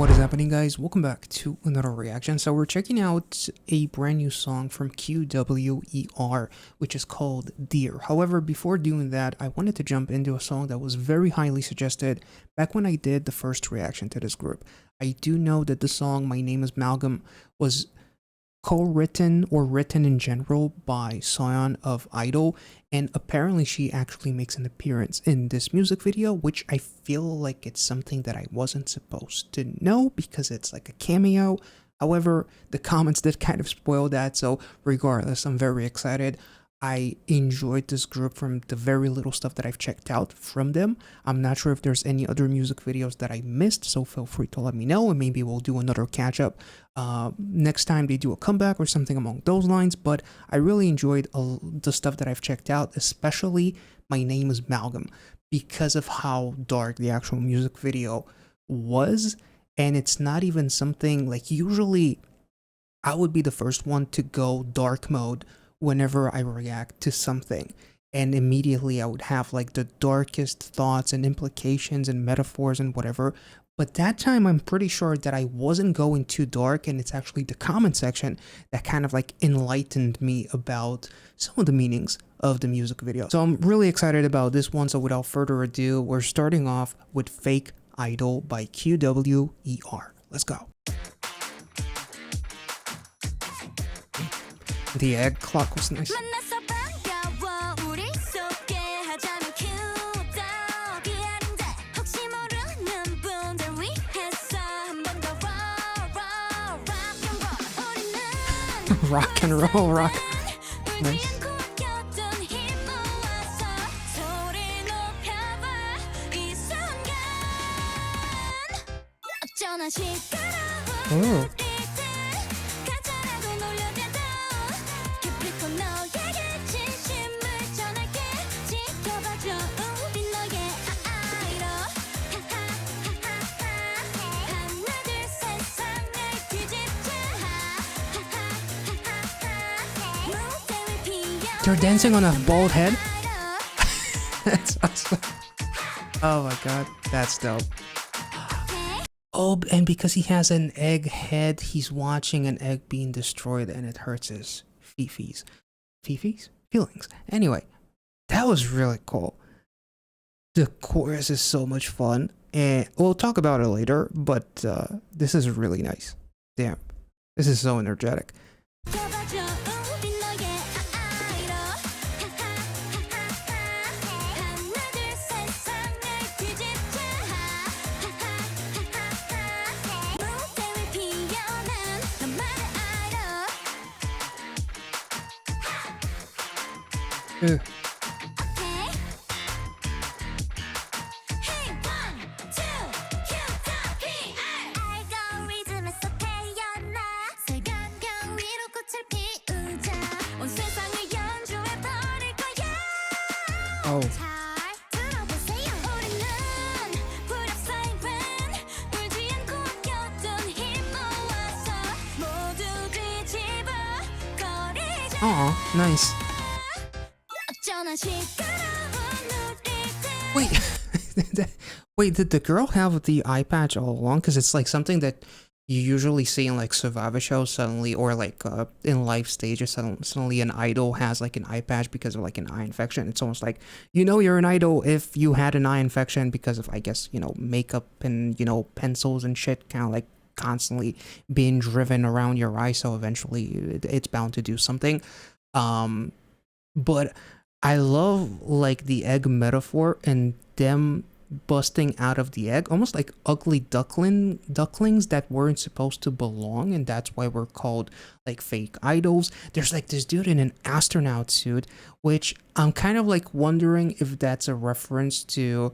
What is happening, guys? Welcome back to another reaction. So we're checking out a brand new song from QWER, which is called Dear. However, before doing that, I wanted to jump into a song that was very highly suggested back when I did the first reaction to this group. I do know that the song My Name is Malcolm was co-written or written in general by Soyeon of Idol, and apparently she actually makes an appearance in this music video, which I feel like it's something that I wasn't supposed to know because it's like a cameo. However, the comments did kind of spoil that, so regardless, I'm very excited. I enjoyed this group from the very little stuff that I've checked out from them. I'm not sure if there's any other music videos that I missed, so feel free to let me know and maybe we'll do another catch up next time they do a comeback or something along those lines. But I really enjoyed the stuff that I've checked out, especially My Name is Malcolm, because of how dark the actual music video was. And it's not even something like, usually I would be the first one to go dark mode whenever I react to something, and immediately I would have like the darkest thoughts and implications and metaphors and whatever. But that time I'm pretty sure that I wasn't going too dark, and it's actually the comment section that kind of like enlightened me about some of the meanings of the music video. So I'm really excited about this one. So without further ado, we're starting off with Fake Idol by QWER. Let's go. The egg clock was nice. Rock and roll, rock. Nice. Ooh. They're dancing on a bald head? That's awesome. Oh my god, that's dope. Oh, and because he has an egg head, he's watching an egg being destroyed and it hurts his feelings. Anyway, that was really cool. The chorus is so much fun, and we'll talk about it later, but this is really nice. Damn, this is so energetic. Ugh. Oh. Aw, nice. Wait, did the girl have the eye patch all along? Because it's like something that you usually see in like survivor shows suddenly, or like in life stages, suddenly an idol has like an eye patch because of like an eye infection. It's almost like, you know, you're an idol if you had an eye infection because of, I guess, you know, makeup and, you know, pencils and shit kind of like constantly being driven around your eye, so eventually it's bound to do something. But I love like the egg metaphor and them busting out of the egg, almost like ugly ducklings that weren't supposed to belong, and that's why we're called like fake idols. There's like this dude in an astronaut suit, which I'm kind of like wondering if that's a reference to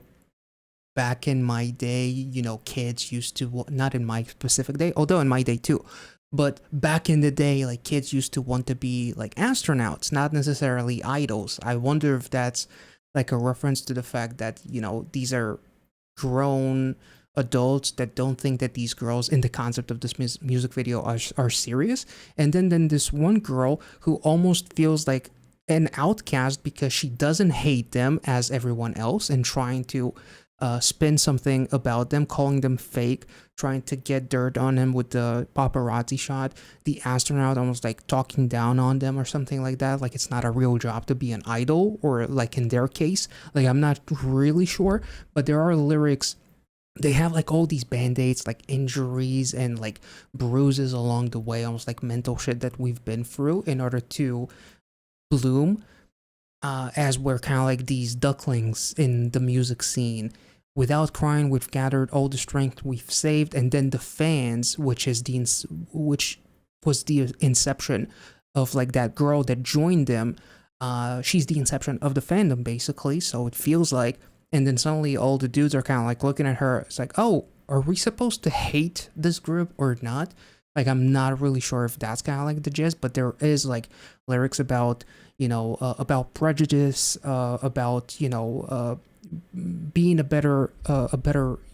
back in my day. You know, kids used to, not in my specific day, although in my day too, but back in the day, like kids used to want to be like astronauts, not necessarily idols. I wonder if that's like a reference to the fact that, you know, these are grown adults that don't think that these girls in the concept of this music video are serious. And then this one girl who almost feels like an outcast because she doesn't hate them as everyone else and trying to spin something about them, calling them fake, trying to get dirt on him with the paparazzi shot, the astronaut almost like talking down on them or something like that, like it's not a real job to be an idol, or like in their case, like I'm not really sure, but there are lyrics. They have like all these band-aids, like injuries and like bruises along the way, almost like mental shit that we've been through in order to bloom, as we're kind of like these ducklings in the music scene. Without crying, we've gathered all the strength we've saved, and then the fans, which was the inception of like that girl that joined them. She's the inception of the fandom, basically. So it feels like, and then suddenly all the dudes are kind of like looking at her. It's like, oh, are we supposed to hate this group or not? Like, I'm not really sure if that's kind of like the gist, but there is like lyrics about, about prejudice, about, being a better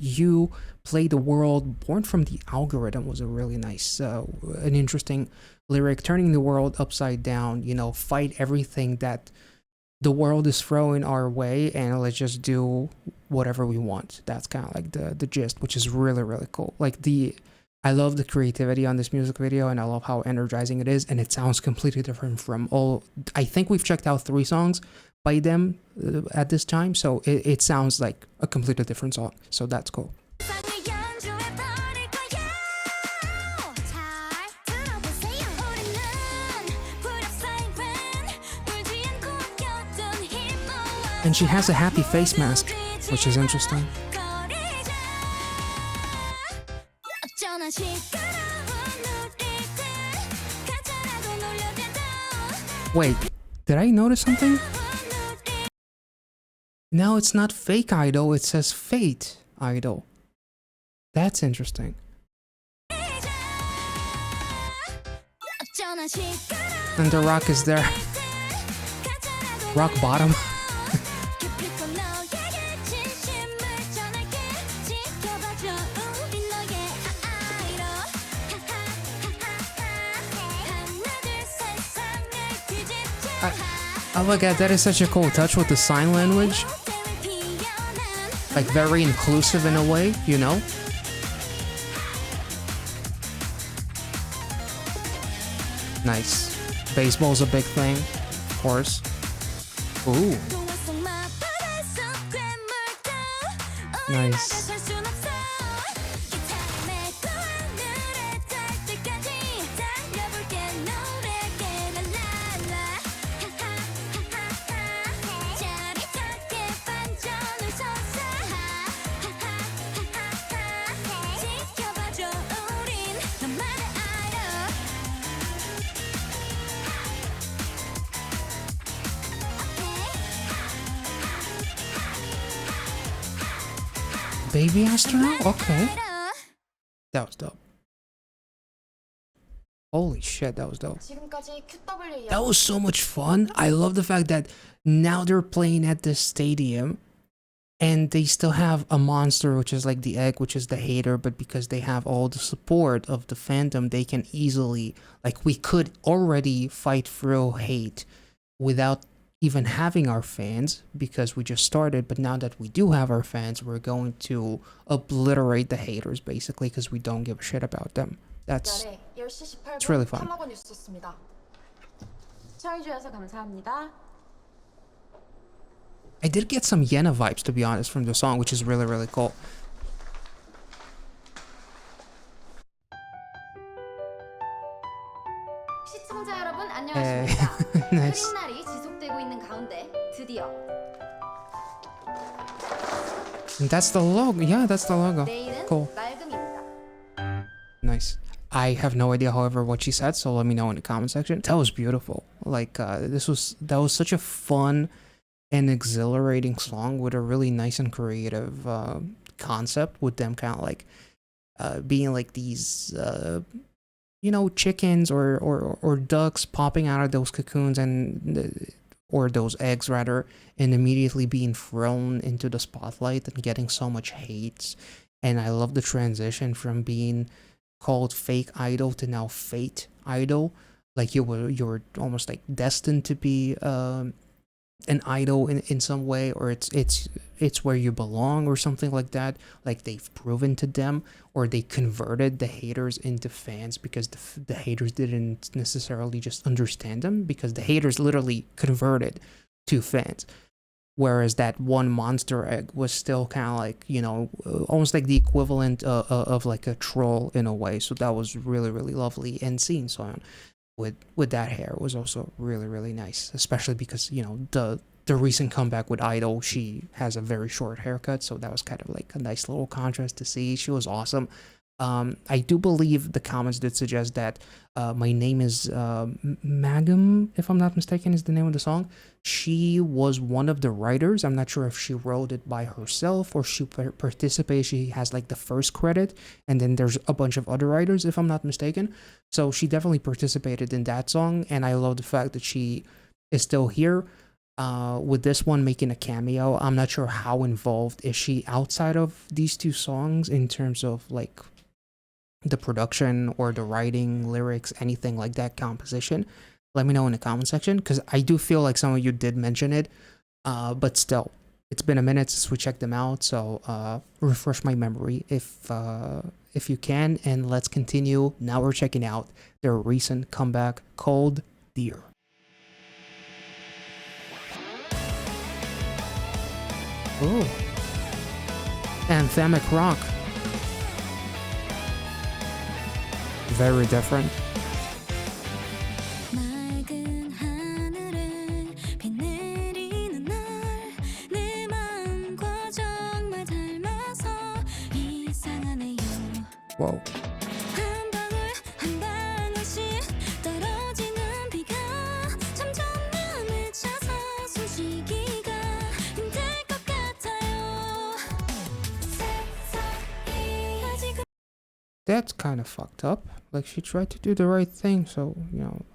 you, play the world, born from the algorithm was a really nice, an interesting lyric, turning the world upside down, fight everything that the world is throwing our way, and let's just do whatever we want. That's kind of like the gist, which is really, really cool. Like I love the creativity on this music video, and I love how energizing it is, and it sounds completely different from I think we've checked out 3 songs by them at this time, so it sounds like a completely different song, so that's cool. And she has a happy face mask, which is interesting. Wait, did I notice something? Now it's not fake idol, it says fate idol. That's interesting. And the rock is there. Rock bottom. Oh my god, that is such a cool touch with the sign language. Like very inclusive in a way, Nice. Baseball's a big thing, of course. Ooh. Nice. Baby astronaut? Okay. That was dope. Holy shit, that was dope. That was so much fun. I love the fact that now they're playing at this stadium and they still have a monster, which is like the egg, which is the hater, but because they have all the support of the fandom, they can easily, like, we could already fight through hate without even having our fans, because we just started, but now that we do have our fans, we're going to obliterate the haters, basically, because we don't give a shit about them. It's really fun. I did get some Yena vibes, to be honest, from the song, which is really, really cool. Nice. And that's the logo. Yeah, that's the logo. Cool. Nice. I have no idea, however, what she said, so let me know in the comment section. That was beautiful. Like, that was such a fun and exhilarating song with a really nice and creative concept, with them kind of like being like these chickens or ducks popping out of those cocoons or those eggs rather, and immediately being thrown into the spotlight and getting so much hate. And I love the transition from being called fake idol to now fate idol. Like you were almost like destined to be an idol in some way, or it's where you belong or something like that. Like they've proven to them, or they converted the haters into fans because the haters didn't necessarily just understand them, because the haters literally converted to fans. Whereas that one monster egg was still kind of like, almost like the equivalent of like a troll in a way. So that was really, really lovely. And seeing Soyeon with that hair was also really, really nice, especially because the recent comeback with Idol, she has a very short haircut, so that was kind of like a nice little contrast to see. She was awesome. I do believe the comments did suggest that My Name is Magum, if I'm not mistaken, is the name of the song. She was one of the writers. I'm not sure if she wrote it by herself or she participated. She has like the first credit, and then there's a bunch of other writers, if I'm not mistaken. So she definitely participated in that song, and I love the fact that she is still here. With this one making a cameo, I'm not sure how involved is she outside of these two songs in terms of like the production or the writing, lyrics, anything like that, composition. Let me know in the comment section, because I do feel like some of you did mention it, but still, it's been a minute since we checked them out, so refresh my memory if you can, and let's continue. Now we're checking out their recent comeback called Dear. Ooh. Anthemic rock. Very different. Whoa. That's kind of fucked up. Like, she tried to do the right thing, so,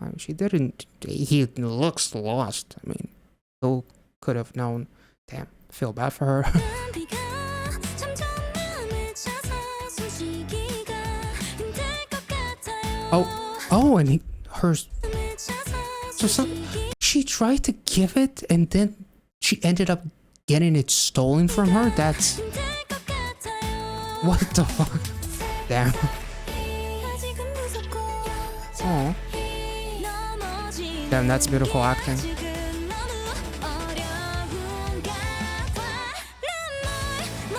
I mean, she didn't. He looks lost. I mean, who could have known? Damn, feel bad for her. And hers. So she tried to give it, and then she ended up getting it stolen from her? That's. What the fuck? Damn. Oh. Damn, that's beautiful acting.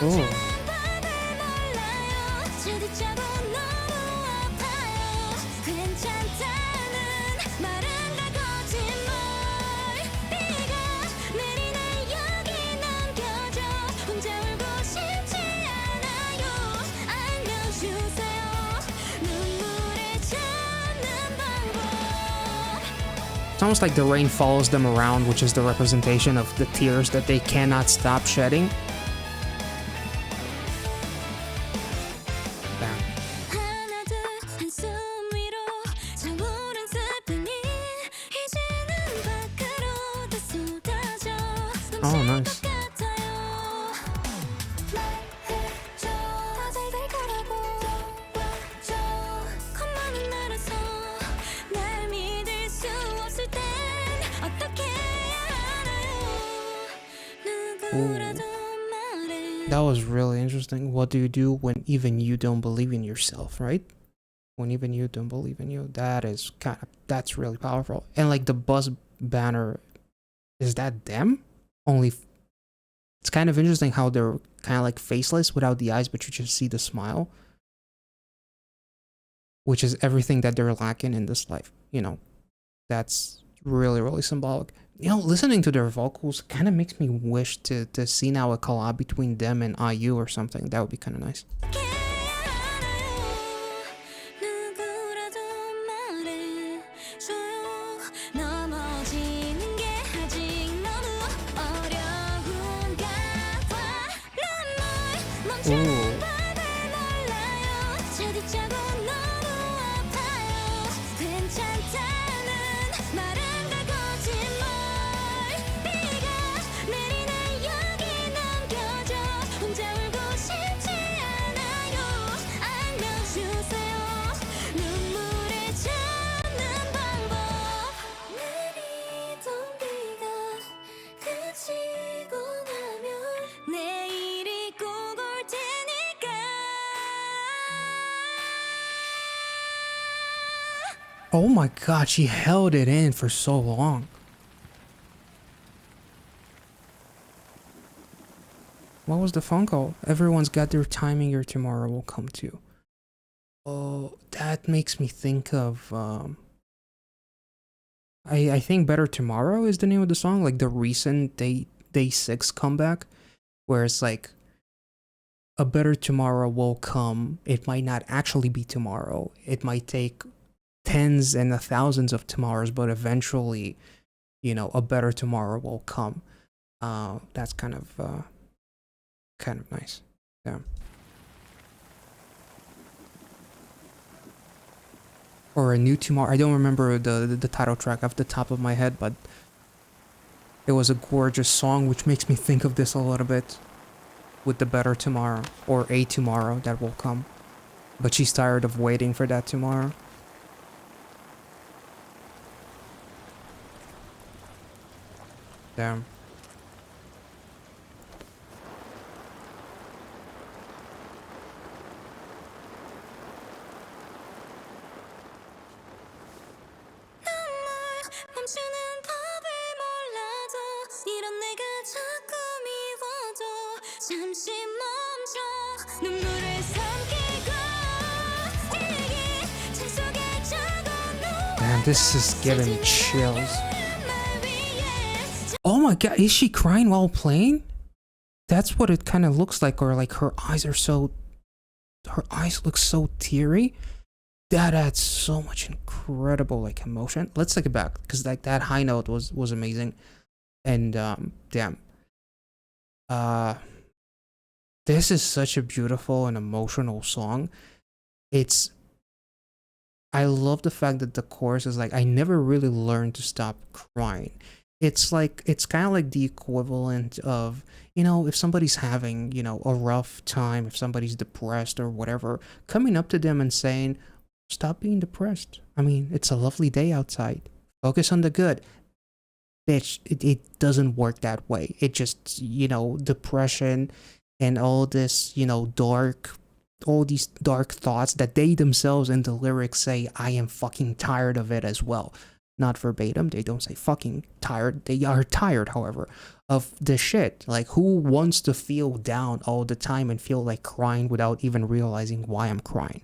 Oh. It's almost like the rain follows them around, which is the representation of the tears that they cannot stop shedding. Damn. Oh, nice. Ooh. That was really interesting. What do you do when even you don't believe in yourself, right? When even you don't believe in you, that's really powerful. And like the bus banner, is that them? Only, it's kind of interesting how they're kind of like faceless without the eyes, but you just see the smile, which is everything that they're lacking in this life. That's really, really symbolic. Listening to their vocals kind of makes me wish to see now a collab between them and IU or something. That would be kind of nice. Ooh. Oh my god, she held it in for so long. What was the phone call? Everyone's got their timing, your tomorrow will come too. Oh, that makes me think of I think Better Tomorrow is the name of the song, like the recent Day 6 comeback, where it's like a better tomorrow will come. It might not actually be tomorrow. It might take tens and thousands of tomorrows, but eventually, a better tomorrow will come. That's kind of nice. Yeah. Or a new tomorrow. I don't remember the title track off the top of my head, but it was a gorgeous song, which makes me think of this a little bit with the better tomorrow or a tomorrow that will come. But she's tired of waiting for that tomorrow. Damn. Damn, this is giving me chills. Oh my god, is she crying while playing? That's what it kind of looks like, or like her eyes look so teary. That adds so much incredible like emotion. Let's take it back, because like that high note was amazing. And damn. This is such a beautiful and emotional song. I love the fact that the chorus is like, I never really learned to stop crying. It's kind of like the equivalent of, if somebody's having, a rough time, if somebody's depressed or whatever, coming up to them and saying, stop being depressed. I mean, it's a lovely day outside. Focus on the good. Bitch, it doesn't work that way. It just, depression and all this, all these dark thoughts that they themselves in the lyrics say, I am fucking tired of it as well. Not verbatim, they don't say fucking tired. They are tired, however, of the shit. Like, who wants to feel down all the time and feel like crying without even realizing why I'm crying?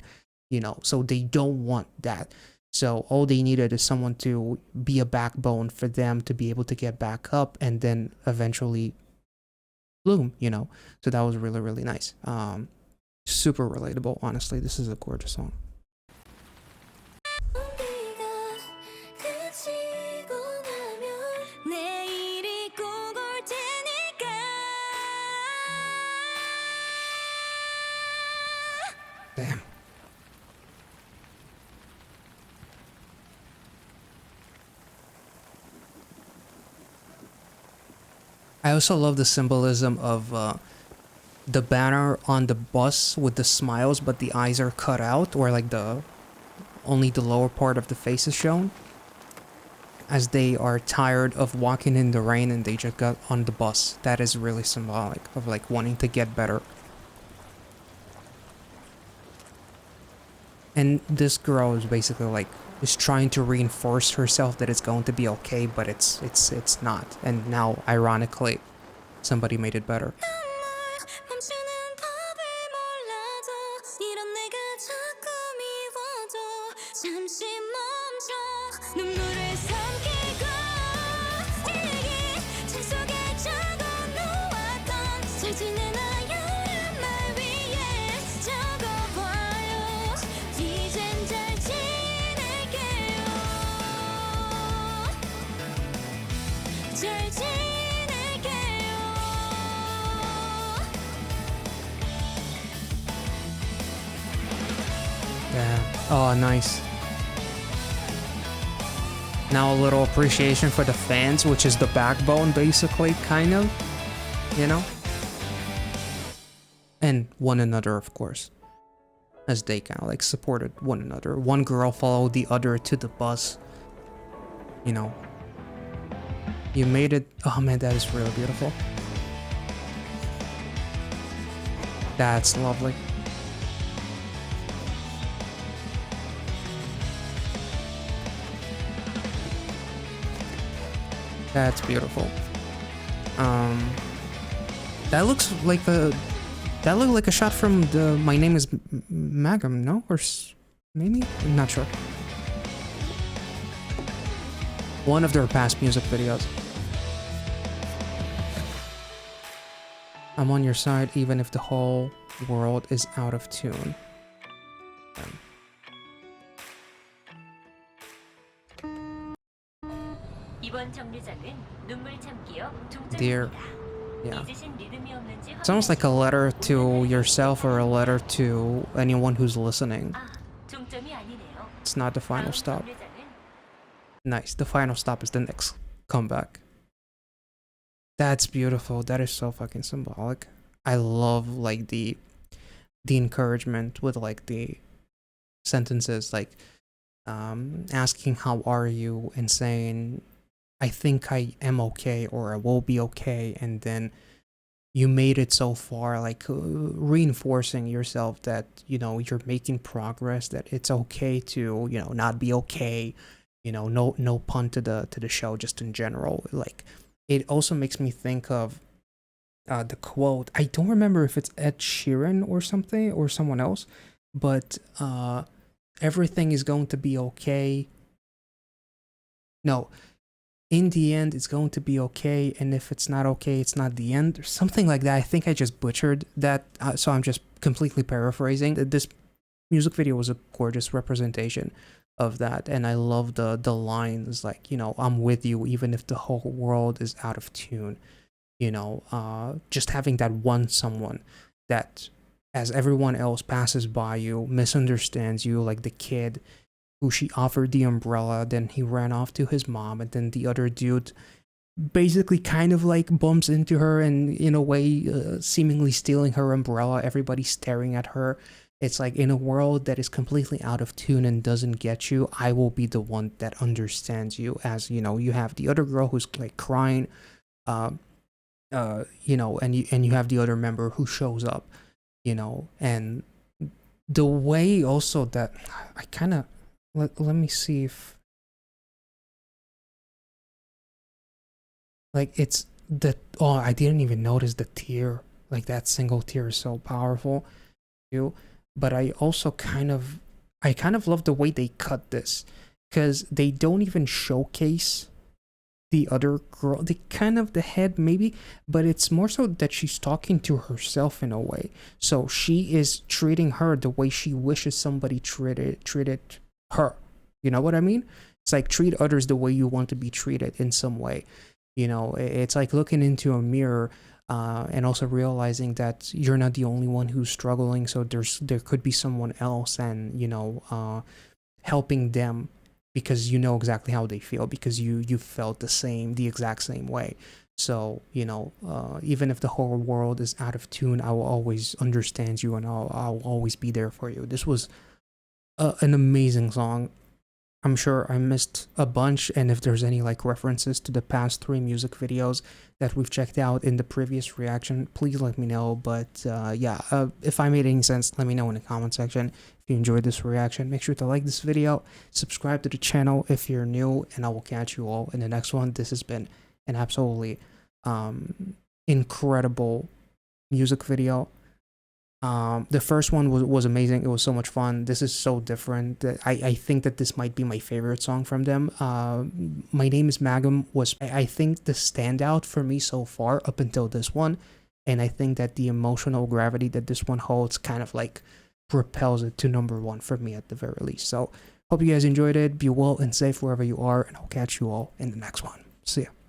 So they don't want that. So all they needed is someone to be a backbone for them to be able to get back up and then eventually bloom, So that was really, really nice. Super relatable, honestly. This is a gorgeous song. Damn. I also love the symbolism of the banner on the bus with the smiles, but the eyes are cut out, or like only the lower part of the face is shown, as they are tired of walking in the rain and they just got on the bus. That is really symbolic of like wanting to get better. And this girl is basically like is trying to reinforce herself that it's going to be okay, but it's not. And now, ironically, somebody made it better. Yeah. Oh, nice. Now a little appreciation for the fans, which is the backbone, basically, kind of, And one another, of course, as they kind of like supported one another. One girl followed the other to the bus, You made it. Oh man, that is really beautiful. That's lovely. That's beautiful. That looks like a shot from the My Name is Magum, no? Or maybe? I'm not sure. One of their past music videos. I'm on your side even if the whole world is out of tune. Dear. Yeah. It's almost like a letter to yourself or a letter to anyone who's listening. It's not the final stop. Nice. The final stop is the next comeback. That's beautiful. That is so fucking symbolic. I love like the encouragement with like the sentences like asking how are you and saying I think I am okay or I will be okay, and then you made it so far, like reinforcing yourself that you're making progress, that it's okay to not be okay, no pun to the show, just in general. Like it also makes me think of the quote. I don't remember if it's Ed Sheeran or something or someone else, but everything is going to be okay. No, in the end, it's going to be okay, and if it's not okay, it's not the end, or something like that. I think I just butchered that, so I'm just completely paraphrasing. This music video was a gorgeous representation of that, and I love the lines like, I'm with you even if the whole world is out of tune. Just having that one someone that, as everyone else passes by you, misunderstands you, like the kid who she offered the umbrella, then he ran off to his mom, and then the other dude basically kind of like bumps into her and in a way seemingly stealing her umbrella. Everybody's staring at her. It's like, in a world that is completely out of tune and doesn't get you, I will be the one that understands you. As you have the other girl who's like crying, and you have the other member who shows up, and the way also that I kind of let me see if like it's the I didn't even notice the tear. Like that single tear is so powerful too. But I also kind of love the way they cut this, because they don't even showcase the other girl. They kind of the head maybe, but it's more so that she's talking to herself in a way. So she is treating her the way she wishes somebody treated her. You know what I mean? It's like, treat others the way you want to be treated in some way. It's like looking into a mirror and also realizing that you're not the only one who's struggling. So there could be someone else, and helping them, because you know exactly how they feel, because you felt the exact same way. So even if the whole world is out of tune, I will always understand you, and I'll always be there for you. This was an amazing song. I'm sure I missed a bunch, and if there's any like references to the past 3 music videos that we've checked out in the previous reaction, please let me know. But if I made any sense, let me know in the comment section. If you enjoyed this reaction, make sure to like this video, subscribe to the channel if you're new, and I will catch you all in the next one. This has been an absolutely incredible music video. The first one was amazing. It was so much fun. This is so different. I think that this might be my favorite song from them. My Name is Magum was, I think, the standout for me so far up until this one, and I think that the emotional gravity that this one holds kind of like propels it to #1 for me at the very least. So hope you guys enjoyed it. Be well and safe wherever you are, and I'll catch you all in the next one. See ya.